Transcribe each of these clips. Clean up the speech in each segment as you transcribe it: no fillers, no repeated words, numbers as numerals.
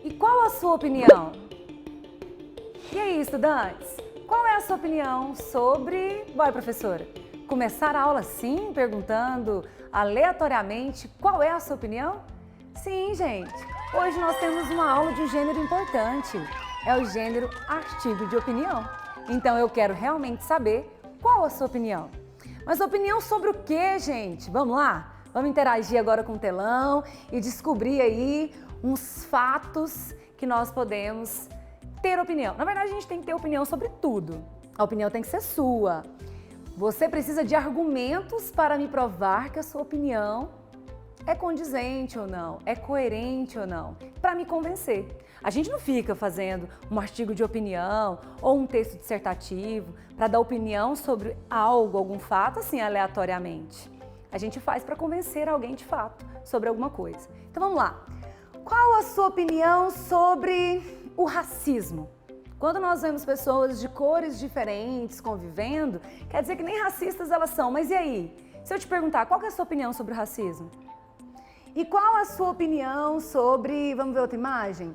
E qual a sua opinião? E aí, estudantes? Qual é a sua opinião sobre... Vai, professora, começar a aula assim, perguntando aleatoriamente qual é a sua opinião? Sim, gente. Hoje nós temos uma aula de um gênero importante. É o gênero artigo de opinião. Então eu quero realmente saber qual a sua opinião. Mas opinião sobre o quê, gente? Vamos lá? Vamos interagir agora com o telão e descobrir aí uns fatos que nós podemos ter opinião. Na verdade, a gente tem que ter opinião sobre tudo. A opinião tem que ser sua. Você precisa de argumentos para me provar que a sua opinião é condizente ou não, é coerente ou não, para me convencer. A gente não fica fazendo um artigo de opinião ou um texto dissertativo para dar opinião sobre algo, algum fato, assim, aleatoriamente. A gente faz para convencer alguém de fato sobre alguma coisa. Então vamos lá. Qual a sua opinião sobre o racismo? Quando nós vemos pessoas de cores diferentes convivendo, quer dizer que nem racistas elas são. Mas e aí? Se eu te perguntar, qual que é a sua opinião sobre o racismo? E qual a sua opinião sobre... Vamos ver outra imagem?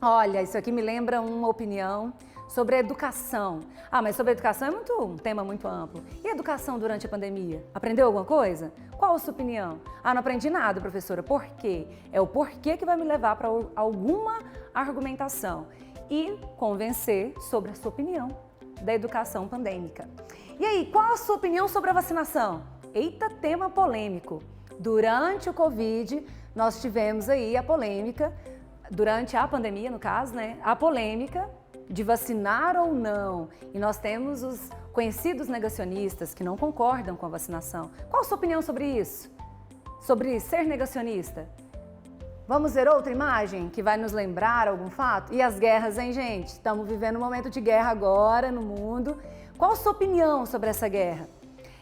Olha, isso aqui me lembra uma opinião sobre a educação. Ah, mas sobre a educação é um tema muito amplo. E a educação durante a pandemia? Aprendeu alguma coisa? Qual a sua opinião? Ah, não aprendi nada, professora. Por quê? É o porquê que vai me levar para alguma argumentação e convencer sobre a sua opinião da educação pandêmica. E aí, qual a sua opinião sobre a vacinação? Eita, tema polêmico. Durante o Covid, nós tivemos aí a polêmica, durante a pandemia, no caso, né? A polêmica de vacinar ou não. E nós temos os conhecidos negacionistas que não concordam com a vacinação. Qual a sua opinião sobre isso? Sobre ser negacionista? Vamos ver outra imagem que vai nos lembrar algum fato? E as guerras, hein, gente? Estamos vivendo um momento de guerra agora no mundo. Qual a sua opinião sobre essa guerra?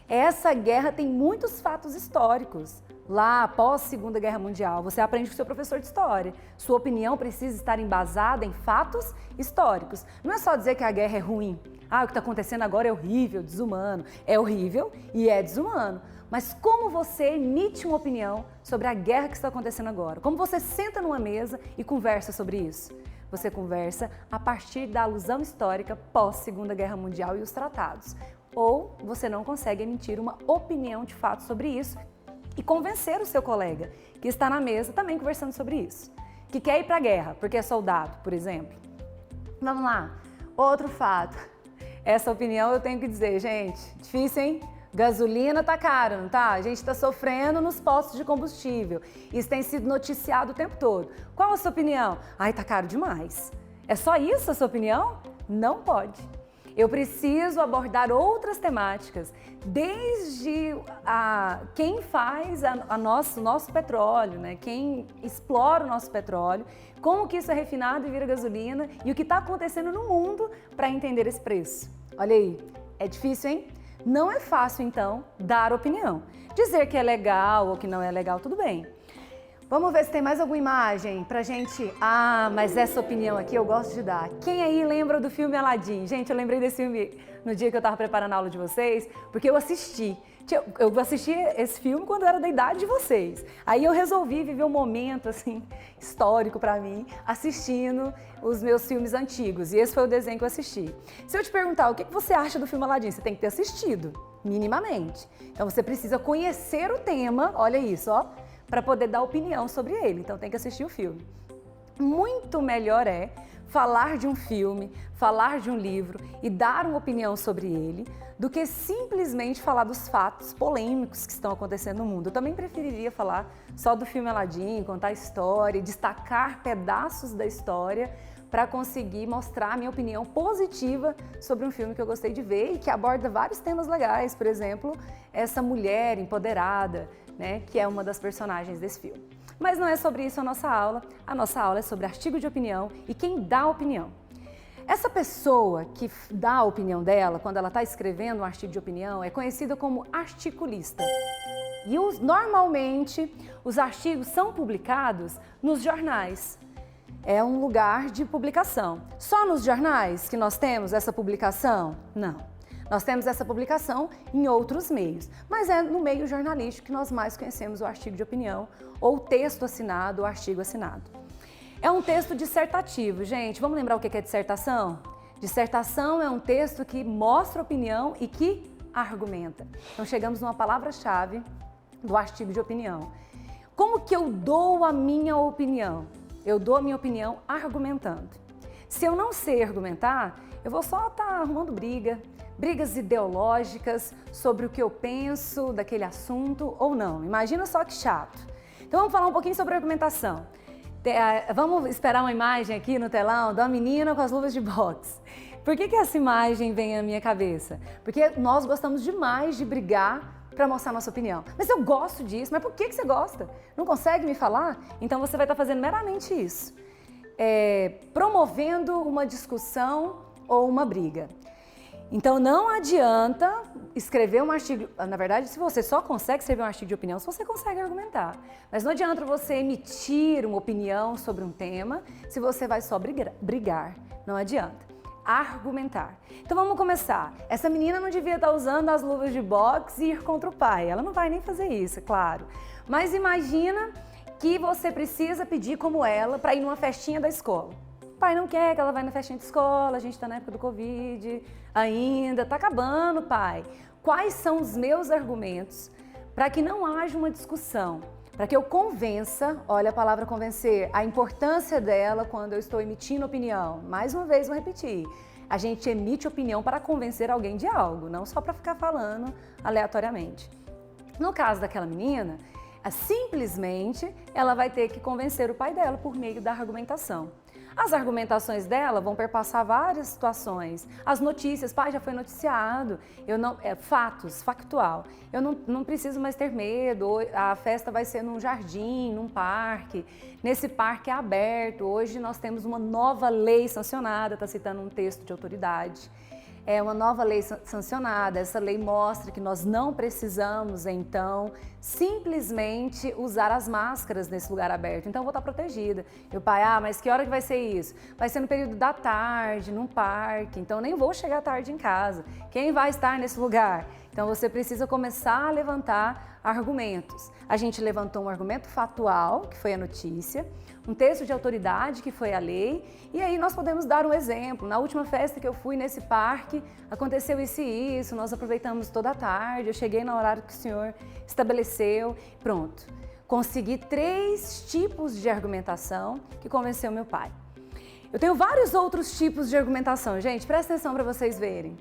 Essa guerra tem muitos fatos históricos. Lá, após a Segunda Guerra Mundial, você aprende com o seu professor de história. Sua opinião precisa estar embasada em fatos históricos. Não é só dizer que a guerra é ruim. Ah, o que está acontecendo agora é horrível, desumano. É horrível e é desumano. Mas como você emite uma opinião sobre a guerra que está acontecendo agora? Como você senta numa mesa e conversa sobre isso? Você conversa a partir da alusão histórica pós-Segunda Guerra Mundial e os tratados. Ou você não consegue emitir uma opinião de fato sobre isso e convencer o seu colega que está na mesa também conversando sobre isso, que quer ir para a guerra porque é soldado, por exemplo. Vamos lá, outro fato. Essa opinião eu tenho que dizer, gente, difícil, hein? Gasolina tá caro, não tá? A gente está sofrendo nos postos de combustível. Isso tem sido noticiado o tempo todo. Qual a sua opinião? Ai, tá caro demais. É só isso a sua opinião? Não pode. Eu preciso abordar outras temáticas, desde quem faz nosso petróleo, né? Quem explora o nosso petróleo, como que isso é refinado e vira gasolina e o que está acontecendo no mundo para entender esse preço. Olha aí, é difícil, hein? Não é fácil, então, dar opinião. Dizer que é legal ou que não é legal, tudo bem. Vamos ver se tem mais alguma imagem pra gente... Ah, mas essa opinião aqui eu gosto de dar. Quem aí lembra do filme Aladdin? Gente, eu lembrei desse filme no dia que eu tava preparando a aula de vocês, porque eu assisti. Eu assisti esse filme quando eu era da idade de vocês. Aí eu resolvi viver um momento, assim, histórico pra mim, assistindo os meus filmes antigos. E esse foi o desenho que eu assisti. Se eu te perguntar o que você acha do filme Aladdin, você tem que ter assistido, minimamente. Então você precisa conhecer o tema, olha isso, ó, para poder dar opinião sobre ele. Então tem que assistir o filme. Muito melhor é falar de um filme, falar de um livro e dar uma opinião sobre ele, do que simplesmente falar dos fatos polêmicos que estão acontecendo no mundo. Eu também preferiria falar só do filme Aladdin, contar a história, destacar pedaços da história para conseguir mostrar a minha opinião positiva sobre um filme que eu gostei de ver e que aborda vários temas legais. Por exemplo, essa mulher empoderada, né, que é uma das personagens desse filme. Mas não é sobre isso a nossa aula é sobre artigo de opinião e quem dá a opinião. Essa pessoa que dá a opinião dela, quando ela está escrevendo um artigo de opinião, é conhecida como articulista. E normalmente os artigos são publicados nos jornais. É um lugar de publicação. Só nos jornais que nós temos essa publicação? Não. Nós temos essa publicação em outros meios, mas é no meio jornalístico que nós mais conhecemos o artigo de opinião, ou texto assinado, ou artigo assinado. É um texto dissertativo, gente. Vamos lembrar o que é dissertação? Dissertação é um texto que mostra opinião e que argumenta. Então chegamos numa palavra-chave do artigo de opinião. Como que eu dou a minha opinião? Eu dou a minha opinião argumentando. Se eu não sei argumentar, eu vou só estar arrumando brigas ideológicas sobre o que eu penso daquele assunto ou não. Imagina só que chato. Então vamos falar um pouquinho sobre argumentação. Vamos esperar uma imagem aqui no telão de uma menina com as luvas de boxe. Por que essa imagem vem à minha cabeça? Porque nós gostamos demais de brigar para mostrar nossa opinião. Mas eu gosto disso, mas por que você gosta? Não consegue me falar? Então você vai estar fazendo meramente isso. Promovendo uma discussão ou uma briga. Então não adianta escrever um artigo, na verdade, se você só consegue escrever um artigo de opinião se você consegue argumentar. Mas não adianta você emitir uma opinião sobre um tema se você vai só brigar. Não adianta. Argumentar. Então vamos começar. Essa menina não devia estar usando as luvas de boxe e ir contra o pai. Ela não vai nem fazer isso, é claro. Mas imagina que você precisa pedir como ela para ir numa festinha da escola. O pai não quer que ela vá na festinha de escola, a gente está na época do Covid ainda, está acabando, pai. Quais são os meus argumentos para que não haja uma discussão? Para que eu convença, olha a palavra convencer, a importância dela quando eu estou emitindo opinião. Mais uma vez, vou repetir. A gente emite opinião para convencer alguém de algo, não só para ficar falando aleatoriamente. No caso daquela menina, simplesmente ela vai ter que convencer o pai dela por meio da argumentação. As argumentações dela vão perpassar várias situações. As notícias, pai, já foi noticiado, factual. Eu não preciso mais ter medo, a festa vai ser num jardim, num parque. Nesse parque é aberto, hoje nós temos uma nova lei sancionada, está citando um texto de autoridade. É uma nova lei sancionada, essa lei mostra que nós não precisamos, então, simplesmente usar as máscaras nesse lugar aberto. Então, eu vou estar protegida. E o pai, mas que hora que vai ser isso? Vai ser no período da tarde, num parque, então nem vou chegar tarde em casa. Quem vai estar nesse lugar? Então, você precisa começar a levantar argumentos. A gente levantou um argumento fatual, que foi a notícia, um texto de autoridade, que foi a lei, e aí nós podemos dar um exemplo. Na última festa que eu fui nesse parque, aconteceu isso e isso, nós aproveitamos toda a tarde, eu cheguei no horário que o senhor estabeleceu, pronto. Consegui 3 tipos de argumentação que convenceu meu pai. Eu tenho vários outros tipos de argumentação, gente, presta atenção para vocês verem.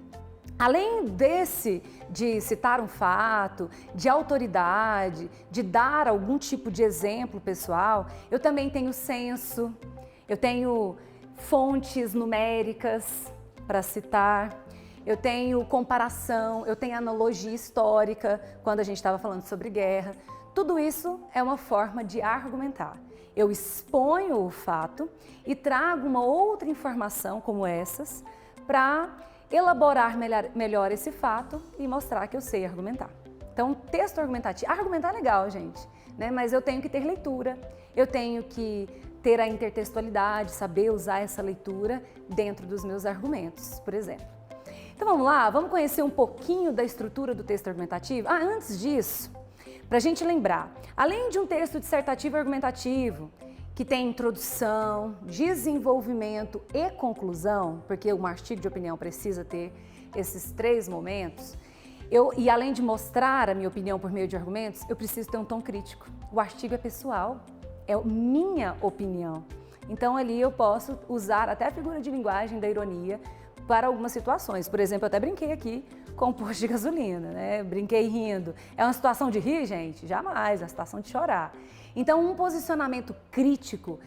Além desse de citar um fato, de autoridade, de dar algum tipo de exemplo pessoal, eu também tenho senso, eu tenho fontes numéricas para citar, eu tenho comparação, eu tenho analogia histórica quando a gente estava falando sobre guerra. Tudo isso é uma forma de argumentar. Eu exponho o fato e trago uma outra informação como essas para elaborar melhor esse fato e mostrar que eu sei argumentar. Então, texto argumentativo. Argumentar é legal, gente, né? Mas eu tenho que ter leitura, eu tenho que ter a intertextualidade, saber usar essa leitura dentro dos meus argumentos, por exemplo. Então, vamos lá? Vamos conhecer um pouquinho da estrutura do texto argumentativo? Antes disso, para a gente lembrar, além de um texto dissertativo e argumentativo, que tem introdução, desenvolvimento e conclusão, porque um artigo de opinião precisa ter esses 3 momentos, e além de mostrar a minha opinião por meio de argumentos, eu preciso ter um tom crítico. O artigo é pessoal, é minha opinião. Então ali eu posso usar até a figura de linguagem da ironia para algumas situações. Por exemplo, eu até brinquei aqui com o posto de gasolina, né? Brinquei rindo. É uma situação de rir, gente? Jamais, é uma situação de chorar. Então, um posicionamento crítico,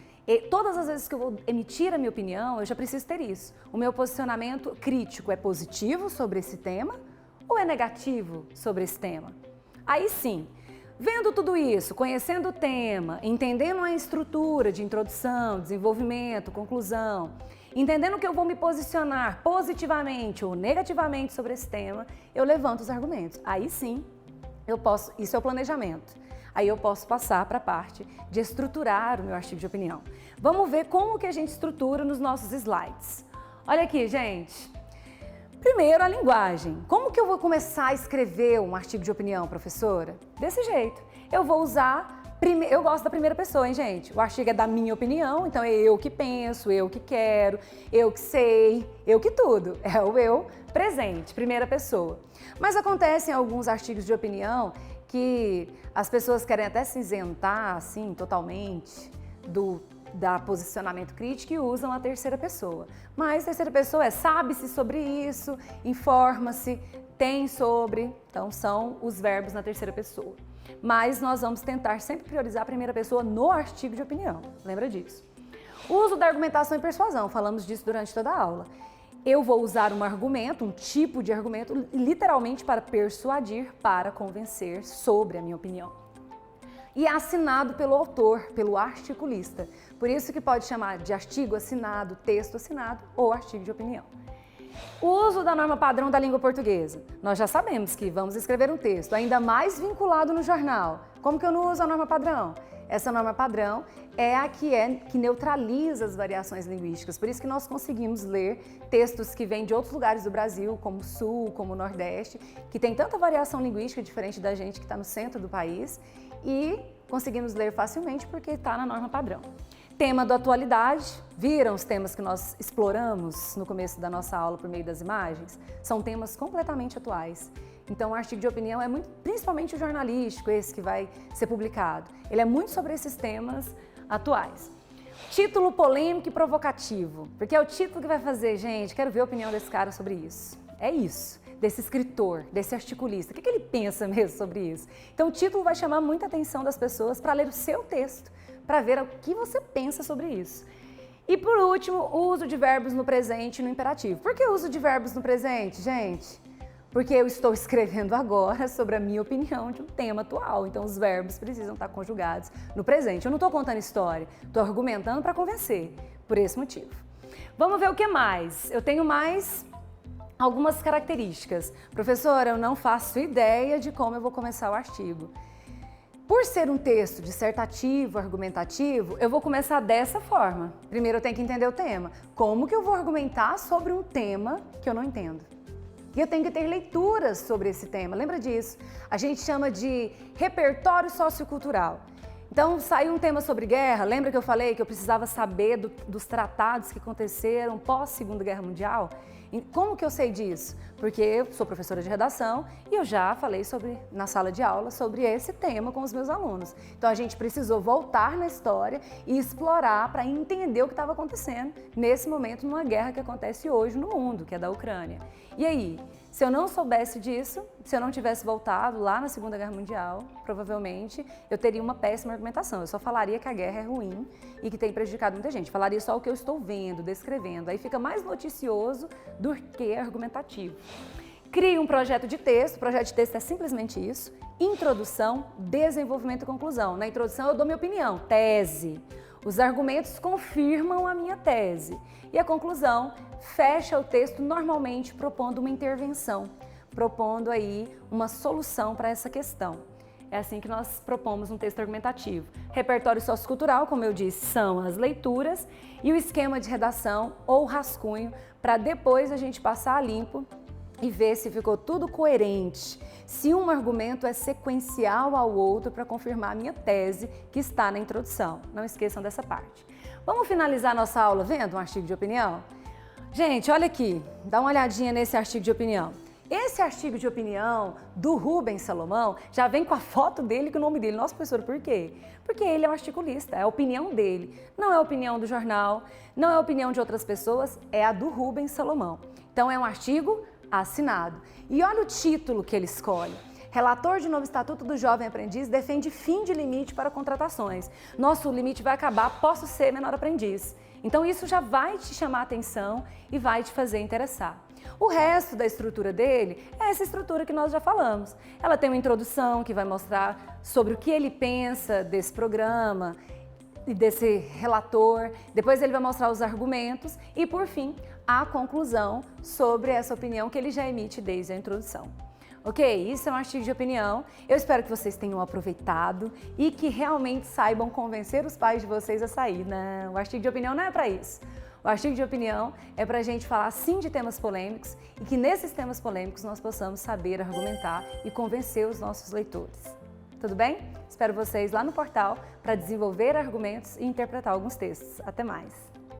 todas as vezes que eu vou emitir a minha opinião, eu já preciso ter isso. O meu posicionamento crítico é positivo sobre esse tema ou é negativo sobre esse tema? Aí sim, vendo tudo isso, conhecendo o tema, entendendo a estrutura de introdução, desenvolvimento, conclusão, entendendo que eu vou me posicionar positivamente ou negativamente sobre esse tema, eu levanto os argumentos. Aí sim, isso é o planejamento. Aí eu posso passar para a parte de estruturar o meu artigo de opinião. Vamos ver como que a gente estrutura nos nossos slides. Olha aqui, gente. Primeiro, a linguagem. Como que eu vou começar a escrever um artigo de opinião, professora? Desse jeito. Eu vou usar Eu gosto da primeira pessoa, hein, gente? O artigo é da minha opinião, então é eu que penso, eu que quero, eu que sei, eu que tudo. É o eu presente, primeira pessoa. Mas acontecem alguns artigos de opinião que as pessoas querem até se isentar, assim, totalmente da posicionamento crítico e usam a terceira pessoa. Mas terceira pessoa é sabe-se sobre isso, informa-se, tem sobre, então são os verbos na terceira pessoa. Mas nós vamos tentar sempre priorizar a primeira pessoa no artigo de opinião, lembra disso. O uso da argumentação e persuasão, falamos disso durante toda a aula. Eu vou usar um argumento, um tipo de argumento, literalmente para persuadir, para convencer sobre a minha opinião. E é assinado pelo autor, pelo articulista. Por isso que pode chamar de artigo assinado, texto assinado ou artigo de opinião. O uso da norma padrão da língua portuguesa. Nós já sabemos que vamos escrever um texto, ainda mais vinculado no jornal. Como que eu não uso a norma padrão? Essa norma padrão é a que neutraliza as variações linguísticas. Por isso que nós conseguimos ler textos que vêm de outros lugares do Brasil, como o Sul, como o Nordeste, que tem tanta variação linguística diferente da gente que está no centro do país, e conseguimos ler facilmente porque está na norma padrão. Tema da atualidade, viram os temas que nós exploramos no começo da nossa aula por meio das imagens? São temas completamente atuais. Então o artigo de opinião é muito, principalmente o jornalístico, esse que vai ser publicado. Ele é muito sobre esses temas atuais. Título polêmico e provocativo, porque é o título que vai fazer, gente, quero ver a opinião desse cara sobre isso. É isso. Desse escritor, desse articulista, o que ele pensa mesmo sobre isso? Então o título vai chamar muita atenção das pessoas para ler o seu texto, para ver o que você pensa sobre isso. E por último, o uso de verbos no presente e no imperativo. Por que o uso de verbos no presente, gente? Porque eu estou escrevendo agora sobre a minha opinião de um tema atual, então os verbos precisam estar conjugados no presente. Eu não estou contando história, estou argumentando para convencer, por esse motivo. Vamos ver o que mais. Eu tenho mais algumas características. Professora, eu não faço ideia de como eu vou começar o artigo. Por ser um texto dissertativo, argumentativo, eu vou começar dessa forma. Primeiro eu tenho que entender o tema. Como que eu vou argumentar sobre um tema que eu não entendo? E eu tenho que ter leituras sobre esse tema, lembra disso? A gente chama de repertório sociocultural. Então, saiu um tema sobre guerra, lembra que eu falei que eu precisava saber dos tratados que aconteceram pós-Segunda Guerra Mundial? E como que eu sei disso? Porque eu sou professora de redação e eu já falei na sala de aula sobre esse tema com os meus alunos. Então, a gente precisou voltar na história e explorar para entender o que estava acontecendo nesse momento numa guerra que acontece hoje no mundo, que é da Ucrânia. E aí, se eu não soubesse disso, se eu não tivesse voltado lá na Segunda Guerra Mundial, provavelmente eu teria uma péssima argumentação. Eu só falaria que a guerra é ruim e que tem prejudicado muita gente. Falaria só o que eu estou vendo, descrevendo. Aí fica mais noticioso do que argumentativo. Crie um projeto de texto. O projeto de texto é simplesmente isso. Introdução, desenvolvimento e conclusão. Na introdução eu dou minha opinião, tese. Os argumentos confirmam a minha tese. E a conclusão fecha o texto normalmente propondo uma intervenção, propondo aí uma solução para essa questão. É assim que nós propomos um texto argumentativo. Repertório sociocultural, como eu disse, são as leituras e o esquema de redação ou rascunho para depois a gente passar a limpo e ver se ficou tudo coerente, se um argumento é sequencial ao outro para confirmar a minha tese que está na introdução. Não esqueçam dessa parte. Vamos finalizar nossa aula vendo um artigo de opinião? Gente, olha aqui, dá uma olhadinha nesse artigo de opinião. Esse artigo de opinião do Rubens Salomão já vem com a foto dele e com o nome dele. Nossa, professor, por quê? Porque ele é um articulista, é a opinião dele. Não é a opinião do jornal, não é a opinião de outras pessoas, é a do Rubens Salomão. Então é um artigo assinado. E olha o título que ele escolhe. Relator de novo Estatuto do Jovem Aprendiz defende fim de limite para contratações. Nosso limite vai acabar, posso ser menor aprendiz. Então isso já vai te chamar a atenção e vai te fazer interessar. O resto da estrutura dele é essa estrutura que nós já falamos. Ela tem uma introdução que vai mostrar sobre o que ele pensa desse programa e desse relator. Depois ele vai mostrar os argumentos e, por fim, a conclusão sobre essa opinião que ele já emite desde a introdução. Ok? Isso é um artigo de opinião. Eu espero que vocês tenham aproveitado e que realmente saibam convencer os pais de vocês a sair. Não, o artigo de opinião não é para isso. O artigo de opinião é para a gente falar sim de temas polêmicos e que nesses temas polêmicos nós possamos saber argumentar e convencer os nossos leitores. Tudo bem? Espero vocês lá no portal para desenvolver argumentos e interpretar alguns textos. Até mais!